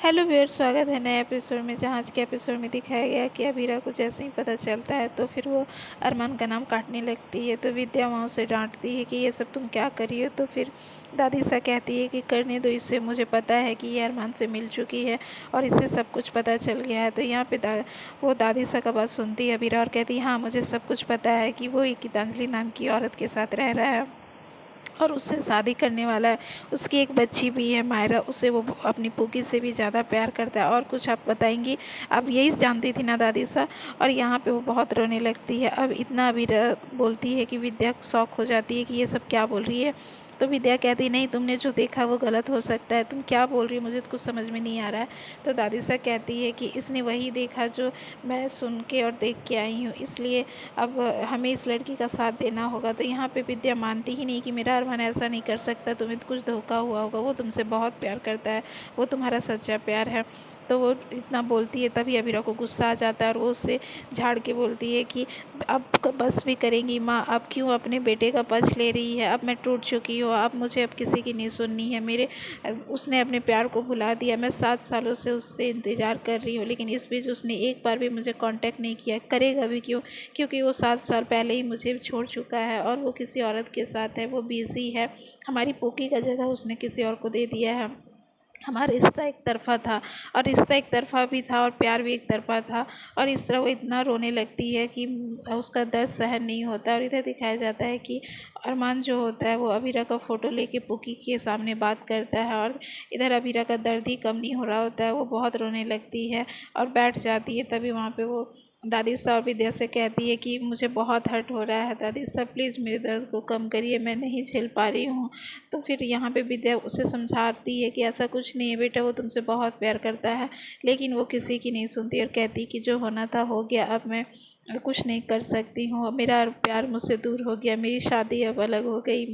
Hello viewer, स्वागत है नए एपिसोड में। जहाँ आज के एपिसोड में दिखाया गया कि अबीरा को जैसे ही पता चलता है तो फिर वो अरमान का नाम काटने लगती है। तो विद्या वहाँ उसे डांटती है कि ये सब तुम क्या करी हो। तो फिर दादी सा कहती है कि करने दो इसे, मुझे पता है कि ये अरमान से मिल चुकी है और इसे सब कुछ पता चल गया है। तो यहाँ पे वो दादी सा का बात सुनती है अबीरा और कहती है हाँ, मुझे सब कुछ पता है कि वो एक गीतांजलि नाम की औरत के साथ रह रहा है और उससे शादी करने वाला है। उसकी एक बच्ची भी है मायरा, उसे वो अपनी पुकी से भी ज़्यादा प्यार करता है। और कुछ आप बताएंगी? अब यही जानती थी ना दादी सा। और यहाँ पे वो बहुत रोने लगती है। अब इतना अभी बोलती है कि विद्या शौक हो जाती है कि ये सब क्या बोल रही है। तो विद्या कहती नहीं, तुमने जो देखा वो गलत हो सकता है, तुम क्या बोल रही हो, मुझे तो कुछ समझ में नहीं आ रहा है। तो दादी सा कहती है कि इसने वही देखा जो मैं सुन के और देख के आई हूँ, इसलिए अब हमें इस लड़की का साथ देना होगा। तो यहाँ पे विद्या मानती ही नहीं कि मेरा अरमान ऐसा नहीं कर सकता, तुम्हें तो कुछ धोखा हुआ होगा, वो तुमसे बहुत प्यार करता है, वो तुम्हारा सच्चा प्यार है। तो वो इतना बोलती है, तभी अबीरा को गुस्सा आ जाता है और वो उससे झाड़ के बोलती है कि अब बस भी करेंगी माँ, अब क्यों अपने बेटे का पक्ष ले रही है, अब मैं टूट चुकी हूँ, अब मुझे अब किसी की नहीं सुननी है। उसने अपने प्यार को भुला दिया, मैं 7 सालों से उससे इंतज़ार कर रही हूँ, लेकिन इस बीच उसने एक बार भी मुझे कांटेक्ट नहीं किया, करेगा भी क्यों? क्योंकि वो 7 साल पहले ही मुझे छोड़ चुका है और वो किसी औरत के साथ है, वो बिज़ी है। हमारी पोकी का जगह उसने किसी और को दे दिया है। हमारा रिश्ता एक तरफ़ा था और रिश्ता एक तरफ़ा भी था और प्यार भी एक तरफ़ा था। और इस तरह वो इतना रोने लगती है कि उसका दर्द सहन नहीं होता। और इधर दिखाया जाता है कि अरमान जो होता है वो अबीरा का फ़ोटो लेके पुकी के सामने बात करता है और इधर अबीरा का दर्द ही कम नहीं हो रहा होता है। वो बहुत रोने लगती है और बैठ जाती है। तभी वहाँ पे वो दादी साहब और विद्या से कहती है कि मुझे बहुत हर्ट हो रहा है, दादी साहब प्लीज़ मेरे दर्द को कम करिए, मैं नहीं झेल पा रही हूँ। तो फिर यहाँ पे विद्या उसे समझाती है कि ऐसा कुछ नहीं है बेटा, वो तुमसे बहुत प्यार करता है। लेकिन वो किसी की नहीं सुनती और कहती कि जो होना था हो गया, अब मैं कुछ नहीं कर सकती हूँ, मेरा प्यार मुझसे दूर हो गया, मेरी शादी अब अलग हो गई,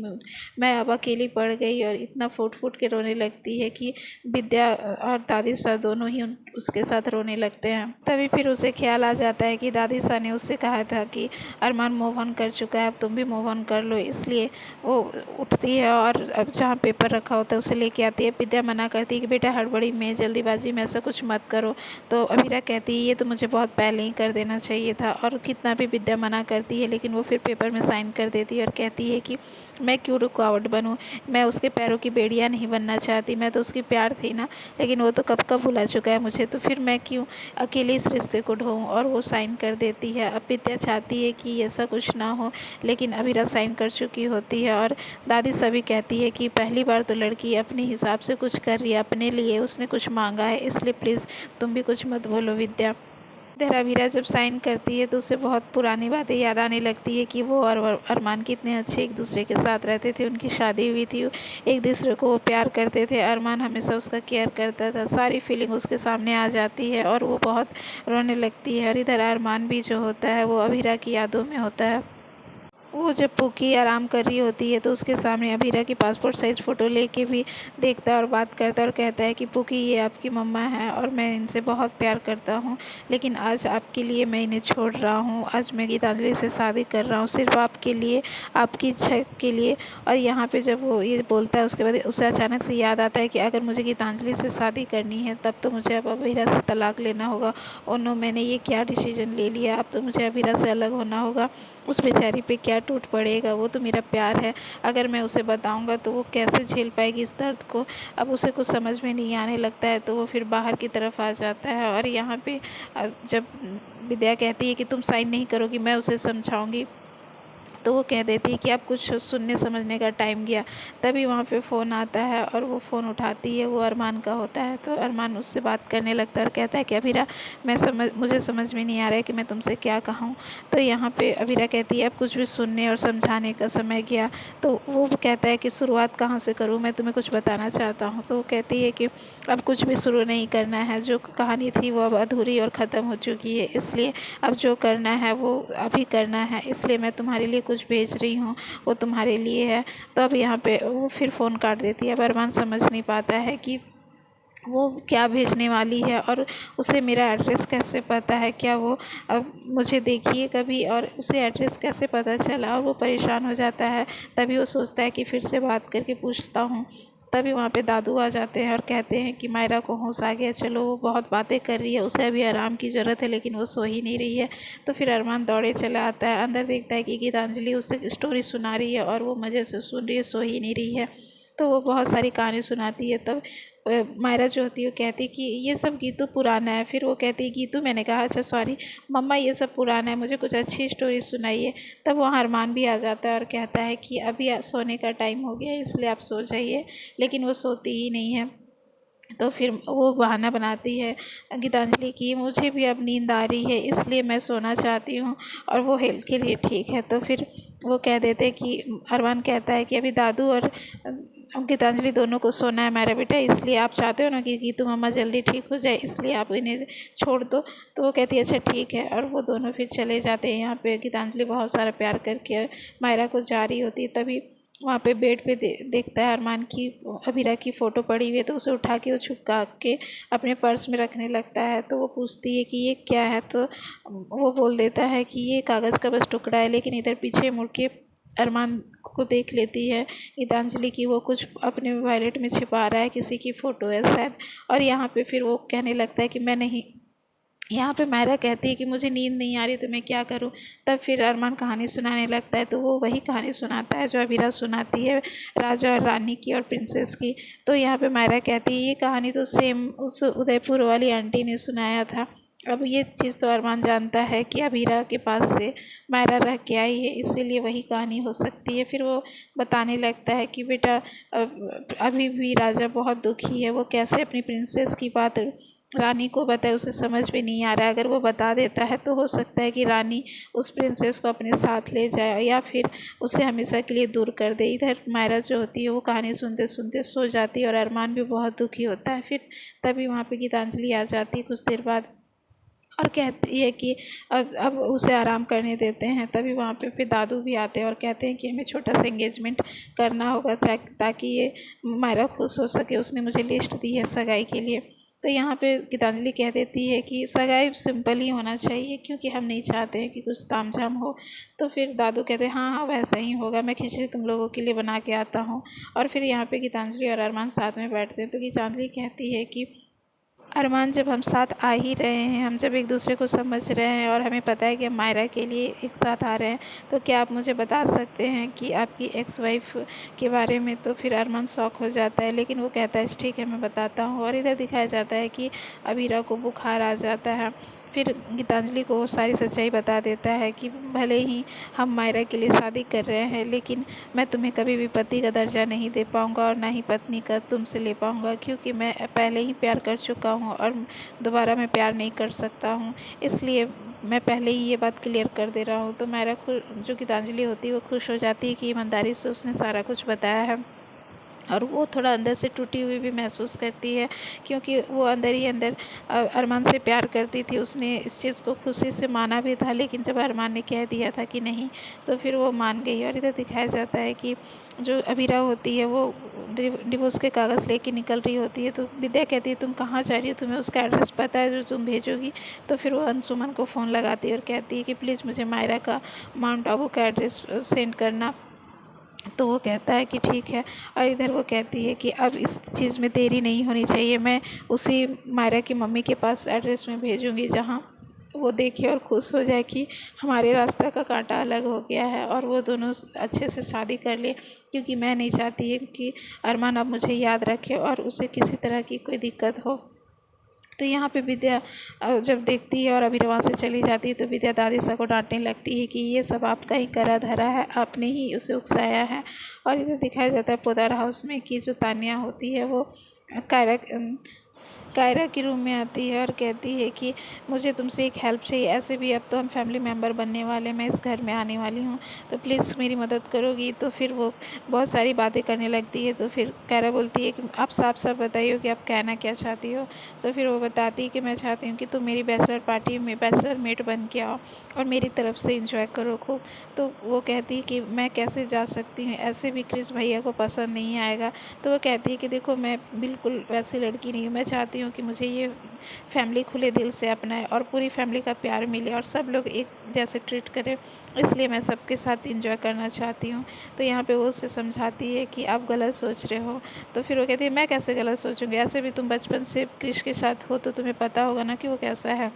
मैं अब अकेली पड़ गई। और इतना फूट फूट के रोने लगती है कि विद्या और दादी सा दोनों ही उसके साथ रोने लगते हैं। तभी फिर उसे ख्याल आ जाता है कि दादी सा ने उससे कहा था कि अरमान मूव ऑन कर चुका है, अब तुम भी मूव ऑन कर लो। इसलिए वो उठती है और अब जहाँ पेपर रखा होता है उसे लेके आती है। विद्या मना करती है कि बेटा हड़बड़ी में, जल्दीबाजी में ऐसा कुछ मत करो। तो अबीरा कहती है ये तो मुझे बहुत पहले ही कर देना चाहिए था। और कितना भी विद्या मना करती है लेकिन वो फिर पेपर में साइन कर देती है और कहती है कि मैं क्यों रुकावट बनूं, मैं उसके पैरों की बेड़िया नहीं बनना चाहती, मैं तो उसकी प्यार थी ना, लेकिन वो तो कब का भुला चुका है मुझे, तो फिर मैं क्यों अकेले इस रिश्ते को ढोऊं। और वो साइन कर देती है। अब विद्या चाहती है कि ऐसा कुछ ना हो, लेकिन अबीरा साइन कर चुकी होती है। और दादी सभी कहती है कि पहली बार तो लड़की अपने हिसाब से कुछ कर रही है, अपने लिए उसने कुछ मांगा है, इसलिए प्लीज़ तुम भी कुछ मत बोलो विद्या। इधर अबीरा जब साइन करती है तो उसे बहुत पुरानी बातें याद आने लगती है कि वो और अरमान कितने अच्छे एक दूसरे के साथ रहते थे, उनकी शादी हुई थी, एक दूसरे को वो प्यार करते थे, अरमान हमेशा उसका केयर करता था। सारी फीलिंग उसके सामने आ जाती है और वो बहुत रोने लगती है। और इधर अरमान भी जो होता है वो अबीरा की यादों में होता है। वो जब पुकी आराम कर रही होती है तो उसके सामने अबीरा की पासपोर्ट साइज़ फ़ोटो लेके भी देखता है और बात करता है और कहता है कि पुकी ये आपकी मम्मा है और मैं इनसे बहुत प्यार करता हूँ, लेकिन आज आपके लिए मैं इन्हें छोड़ रहा हूँ, आज मैं गीतांजलि से शादी कर रहा हूँ सिर्फ आपके लिए, आपकी इच्छा के लिए। और यहाँ पे जब वो ये बोलता है उसके बाद उसे अचानक से याद आता है कि अगर मुझे गीतांजलि से शादी करनी है तब तो मुझे अब अबीरा से तलाक लेना होगा। ओह नो, मैंने ये क्या डिसीजन ले लिया, अब तो मुझे अबीरा से अलग होना होगा। उस बेचारी पे क्या टूट पड़ेगा, वो तो मेरा प्यार है, अगर मैं उसे बताऊंगा तो वो कैसे झेल पाएगी इस दर्द को। अब उसे कुछ समझ में नहीं आने लगता है तो वो फिर बाहर की तरफ आ जाता है। और यहाँ पे जब विद्या कहती है कि तुम साइन नहीं करोगी, मैं उसे समझाऊंगी, तो वो कह देती है कि अब कुछ सुनने समझने का टाइम गया। तभी वहाँ पे फ़ोन आता है और वो फ़ोन उठाती है, वो अरमान का होता है। तो अरमान उससे बात करने लगता है और कहता है कि अबीरा मुझे समझ में नहीं आ रहा है कि मैं तुमसे क्या कहूँ। तो यहाँ पे अबीरा कहती है अब कुछ भी सुनने और समझाने का समय गया। तो वो कहता है कि शुरुआत कहाँ से करूँ, मैं तुम्हें कुछ बताना चाहता हूँ। तो वो कहती है कि अब कुछ भी शुरू नहीं करना है, जो कहानी थी वो अब अधूरी और ख़त्म हो चुकी है, इसलिए अब जो करना है वो अभी करना है, इसलिए मैं तुम्हारे लिए कुछ भेज रही हूँ, वो तुम्हारे लिए है। तो अब यहाँ पे वो फिर फ़ोन काट देती है। अब अरमान समझ नहीं पाता है कि वो क्या भेजने वाली है और उसे मेरा एड्रेस कैसे पता है, क्या वो अब मुझे देखी है कभी और उसे एड्रेस कैसे पता चला। और वो परेशान हो जाता है। तभी वो सोचता है कि फिर से बात करके पूछता हूँ। तभी वहाँ पे दादू आ जाते हैं और कहते हैं कि मायरा को होश आ गया, चलो वो बहुत बातें कर रही है, उसे अभी आराम की ज़रूरत है लेकिन वो सो ही नहीं रही है। तो फिर अरमान दौड़े चला आता है, अंदर देखता है कि गीतांजलि उसे स्टोरी सुना रही है और वो मज़े से सुन रही है, सो ही नहीं रही है। तो वो बहुत सारी कहानी सुनाती है। तब मायरा जो होती है वो कहती है कि ये सब गीतू पुराना है। फिर वो कहती है गीतू, मैंने कहा अच्छा सॉरी मम्मा, ये सब पुराना है, मुझे कुछ अच्छी स्टोरी सुनाइए। तब वहाँ अरमान भी आ जाता है और कहता है कि अभी सोने का टाइम हो गया है इसलिए आप सो जाइए, लेकिन वो सोती ही नहीं है। तो फिर वो बहाना बनाती है गीतांजलि की, मुझे भी अब नींद आ रही है इसलिए मैं सोना चाहती हूँ और वो हेल्थ के लिए ठीक है। तो फिर वो कह देते हैं कि अरमान कहता है कि अभी दादू और गीतांजलि दोनों को सोना है मेरा बेटा, इसलिए आप चाहते हो ना कि गीतू मम्मा जल्दी ठीक हो जाए, इसलिए आप इन्हें छोड़ दो। तो वो कहती है अच्छा ठीक है, और वो दोनों फिर चले जाते हैं। यहाँ पे गीतांजलि बहुत सारा प्यार करके मायरा को जा रही होती है, तभी वहाँ पे बेड पे देखता है अरमान की अबीरा की फ़ोटो पड़ी हुई है। तो उसे उठा के वो छुपका के अपने पर्स में रखने लगता है। तो वो पूछती है कि ये क्या है, तो वो बोल देता है कि ये कागज़ का बस टुकड़ा है। लेकिन इधर पीछे मुड़ के अरमान को देख लेती है गीतांजलि की, वो कुछ अपने वॉलेट में छिपा रहा है, किसी की फ़ोटो है शायद। और यहाँ पे फिर वो कहने लगता है कि मैं नहीं, यहाँ पे मायरा कहती है कि मुझे नींद नहीं आ रही तो मैं क्या करूँ। तब फिर अरमान कहानी सुनाने लगता है। तो वो वही कहानी सुनाता है जो अबीरा सुनाती है, राजा और रानी की और प्रिंसेस की। तो यहाँ पे मायरा कहती है ये कहानी तो सेम उस उदयपुर वाली आंटी ने सुनाया था। अब ये चीज़ तो अरमान जानता है कि अबीरा के पास से मायरा रह के आई है, इसीलिए वही कहानी हो सकती है। फिर वो बताने लगता है कि बेटा अभी भी राजा बहुत दुखी है, वो कैसे अपनी प्रिंसेस की बात रानी को बताए, उसे समझ में नहीं आ रहा है। अगर वो बता देता है तो हो सकता है कि रानी उस प्रिंसेस को अपने साथ ले जाए या फिर उसे हमेशा के लिए दूर कर दे। इधर मायरा जो होती है वो कहानी सुनते सुनते सो जाती है और अरमान भी बहुत दुखी होता है। फिर तभी वहाँ पे गीतांजलि आ जाती है कुछ देर बाद और कहती है कि अब उसे आराम करने देते हैं। तभी वहाँ पे फिर दादू भी आते हैं और कहते हैं कि हमें छोटा सा एंगेजमेंट करना होगा ताकि ये मायरा खुश हो सके, उसने मुझे लिस्ट दी है सगाई के लिए। तो यहाँ पे गीतांजलि कह देती है कि सगाई सिंपल ही होना चाहिए क्योंकि हम नहीं चाहते हैं कि कुछ तामझाम हो। तो फिर दादू कहते हैं हाँ हाँ वैसा ही होगा, मैं खिचड़ी तुम लोगों के लिए बना के आता हूँ। और फिर यहाँ पे गीतांजलि और अरमान साथ में बैठते हैं। तो गीतांजलि कहती है कि अरमान, जब हम साथ आ ही रहे हैं, हम जब एक दूसरे को समझ रहे हैं और हमें पता है कि हम मायरा के लिए एक साथ आ रहे हैं, तो क्या आप मुझे बता सकते हैं कि आपकी एक्स वाइफ के बारे में। तो फिर अरमान शौक हो जाता है, लेकिन वो कहता है ठीक है मैं बताता हूँ। और इधर दिखाया जाता है कि अबीरा को बुखार आ जाता है। फिर गीतांजलि को सारी सच्चाई बता देता है कि भले ही हम मायरा के लिए शादी कर रहे हैं, लेकिन मैं तुम्हें कभी भी पति का दर्जा नहीं दे पाऊँगा और ना ही पत्नी का तुमसे ले पाऊँगा, क्योंकि मैं पहले ही प्यार कर चुका हूँ और दोबारा मैं प्यार नहीं कर सकता हूँ। इसलिए मैं पहले ही ये बात क्लियर कर दे रहा हूँ। तो मायरा जो गीतांजलि होती है वो खुश हो जाती है कि ईमानदारी से उसने सारा कुछ बताया है। और वो थोड़ा अंदर से टूटी हुई भी महसूस करती है, क्योंकि वो अंदर ही अंदर अरमान से प्यार करती थी। उसने इस चीज़ को खुशी से माना भी था, लेकिन जब अरमान ने कह दिया था कि नहीं, तो फिर वो मान गई। और इधर दिखाया जाता है कि जो अबीरा होती है वो डिवोर्स के कागज़ लेके निकल रही होती है। तो विद्या कहती है तुम कहाँ जा रही हो, तुम्हें उसका एड्रेस पता है जो तुम भेजोगी। तो फिर वो अंशुमन को फ़ोन लगाती है और कहती है कि प्लीज़ मुझे मायरा का माउंट आबू का एड्रेस सेंड करना। तो वो कहता है कि ठीक है। और इधर वो कहती है कि अब इस चीज़ में देरी नहीं होनी चाहिए, मैं उसी मायरा की मम्मी के पास एड्रेस में भेजूँगी जहाँ वो देखे और खुश हो जाए कि हमारे रास्ता का कांटा अलग हो गया है और वो दोनों अच्छे से शादी कर ले, क्योंकि मैं नहीं चाहती कि अरमान अब मुझे याद रखे और उसे किसी तरह की कोई दिक्कत हो। तो यहाँ पे विद्या जब देखती है और अभी वहाँ से चली जाती है, तो विद्या दादी सा को डांटने लगती है कि ये सब आपका ही करा धरा है, आपने ही उसे उकसाया है। और इधर दिखाया जाता है पोदार हाउस में कि जो तान्या होती है वो कायरा कायरा के रूम में आती है और कहती है कि मुझे तुमसे एक हेल्प चाहिए, ऐसे भी अब तो हम फैमिली मेम्बर बनने वाले, मैं इस घर में आने वाली हूँ, तो प्लीज़ मेरी मदद करोगी। तो फिर वो बहुत सारी बातें करने लगती है। तो फिर कायरा बोलती है कि आप साफ साफ बताइए कि आप कहना क्या चाहती हो। तो फिर वो बताती है कि मैं चाहती हूँ कि तुम मेरी बैचलर पार्टी में बैचलर मेट बन के आओ और मेरी तरफ से इंजॉय करो खूब। तो वो कहती है कि मैं कैसे जा सकती हूँ, ऐसे भी क्रिस भैया को पसंद नहीं आएगा। तो वो कहती है कि देखो मैं बिल्कुल वैसी लड़की नहीं हूँ, मैं चाहती चाहती हूँ कि मुझे ये फैमिली खुले दिल से अपनाए और पूरी फैमिली का प्यार मिले और सब लोग एक जैसे ट्रीट करें, इसलिए मैं सबके साथ इंजॉय करना चाहती हूँ। तो यहाँ पे वो उसे समझाती है कि आप गलत सोच रहे हो। तो फिर वो कहती है मैं कैसे गलत सोचूंगी, ऐसे भी तुम बचपन से क्रिश के साथ हो तो तुम्हें पता होगा ना कि वो कैसा है।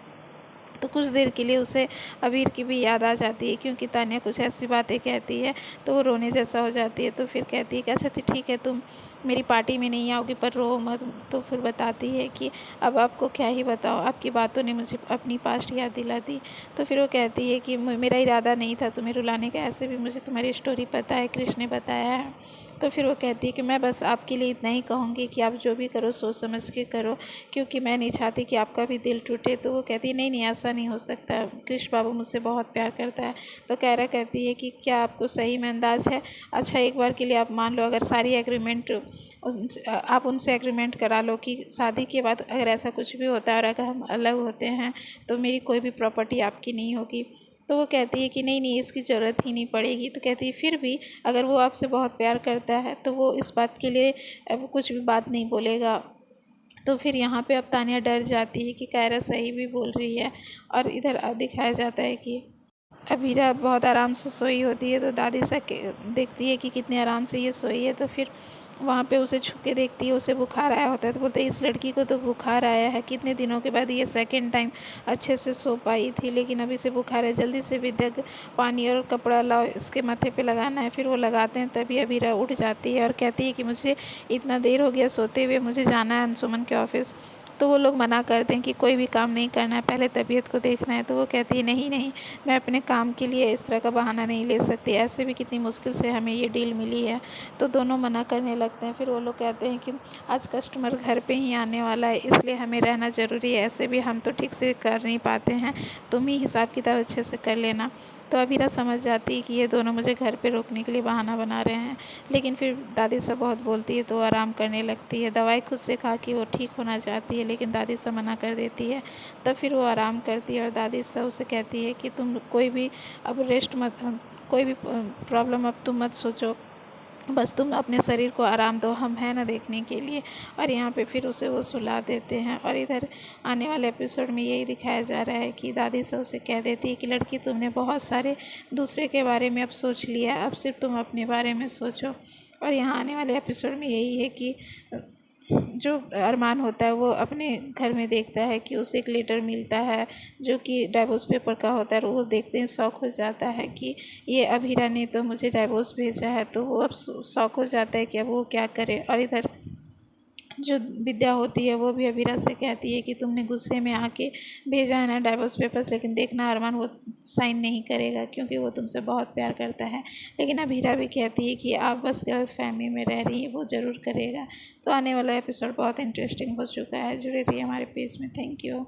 तो कुछ देर के लिए उसे अबीर की भी याद आ जाती है, क्योंकि तान्या कुछ ऐसी बातें कहती है तो वो रोने जैसा हो जाती है। तो फिर कहती है कि अच्छा तो ठीक है, तुम मेरी पार्टी में नहीं आओगी पर रो मत। तो फिर बताती है कि अब आपको क्या ही बताओ, आपकी बातों ने मुझे अपनी पास्ट याद दिला दी। तो फिर वो कहती है कि मेरा इरादा नहीं था तुम्हें रुलाने का, ऐसे भी मुझे तुम्हारी स्टोरी पता है, कृष्ण ने बताया है। तो फिर वो कहती है कि मैं बस आपके लिए इतना ही कहूँगी कि आप जो भी करो सोच समझ के करो, क्योंकि मैं नहीं चाहती कि आपका भी दिल टूटे। तो वो कहती है नहीं नहीं ऐसा नहीं हो सकता, कृष्ण बाबू मुझसे बहुत प्यार करता है। तो कायरा कहती है कि क्या आपको सही में अंदाज़ है, अच्छा एक बार के लिए आप मान लो, अगर सारी एग्रीमेंट आप उनसे एग्रीमेंट करा लो कि शादी के बाद अगर ऐसा कुछ भी होता है और अगर हम अलग होते हैं तो मेरी कोई भी प्रॉपर्टी आपकी नहीं होगी। तो वो कहती है कि नहीं नहीं इसकी ज़रूरत ही नहीं पड़ेगी। तो कहती है फिर भी अगर वो आपसे बहुत प्यार करता है तो वो इस बात के लिए अब कुछ भी बात नहीं बोलेगा। तो फिर यहाँ पे अब तानिया डर जाती है कि कायरा सही भी बोल रही है। और इधर दिखाया जाता है कि अबीरा बहुत आराम से सोई होती है। तो दादी सा देखती है कि कितने आराम से ये सोई है। तो फिर वहाँ पे उसे छू के देखती है, उसे बुखार आया होता है। तो बोलते हैं इस लड़की को तो बुखार आया है, कितने दिनों के बाद ये सेकंड टाइम अच्छे से सो पाई थी, लेकिन अभी से बुखार है, जल्दी से विद्या पानी और कपड़ा लाओ, इसके माथे पे लगाना है। फिर वो लगाते हैं, तभी अबीरा उठ जाती है और कहती है कि मुझे इतना देर हो गया सोते हुए, मुझे जाना है अंशुमन के ऑफिस। तो वो लोग मना करते हैं कि कोई भी काम नहीं करना है, पहले तबीयत को देखना है। तो वो कहती है नहीं नहीं, मैं अपने काम के लिए इस तरह का बहाना नहीं ले सकती, ऐसे भी कितनी मुश्किल से हमें ये डील मिली है। तो दोनों मना करने लगते हैं। फिर वो लोग कहते हैं कि आज कस्टमर घर पे ही आने वाला है, इसलिए हमें रहना ज़रूरी है, ऐसे भी हम तो ठीक से कर नहीं पाते हैं, तुम ही हिसाब किताब अच्छे से कर लेना। तो अबीरा समझ जाती है कि ये दोनों मुझे घर पे रोकने के लिए बहाना बना रहे हैं, लेकिन फिर दादी से बहुत बोलती है तो वो आराम करने लगती है। दवाई खुद से खा के वो ठीक होना चाहती है, लेकिन दादी से मना कर देती है। तब फिर वो आराम करती है और दादी से उसे कहती है कि तुम कोई भी अब रेस्ट मत, कोई भी प्रॉब्लम अब तुम मत सोचो, बस तुम अपने शरीर को आराम दो, हम हैं ना देखने के लिए। और यहाँ पे फिर उसे वो सुला देते हैं। और इधर आने वाले एपिसोड में यही दिखाया जा रहा है कि दादी से उसे कह देती है कि लड़की तुमने बहुत सारे दूसरे के बारे में अब सोच लिया, अब सिर्फ तुम अपने बारे में सोचो। और यहाँ आने वाले एपिसोड में यही है कि जो अरमान होता है वो अपने घर में देखता है कि उसे एक लेटर मिलता है जो कि डाइवोर्स पेपर का होता है। और वो देखते ही शौक हो जाता है कि ये अबीरा ने तो मुझे डाइवोर्स भेजा है। तो वो अब शौक हो जाता है कि अब वो क्या करे। और इधर जो विद्या होती है वो भी अबीरा से कहती है कि तुमने गुस्से में आके भेजा है ना डाइवोर्स पेपर्स, लेकिन देखना अरमान वो साइन नहीं करेगा क्योंकि वो तुमसे बहुत प्यार करता है। लेकिन अबीरा भी कहती है कि आप बस गलत फहमी में रह रही है, वो ज़रूर करेगा। तो आने वाला एपिसोड बहुत इंटरेस्टिंग हो चुका है, जुड़े रहिए हमारे पेज में। Thank you.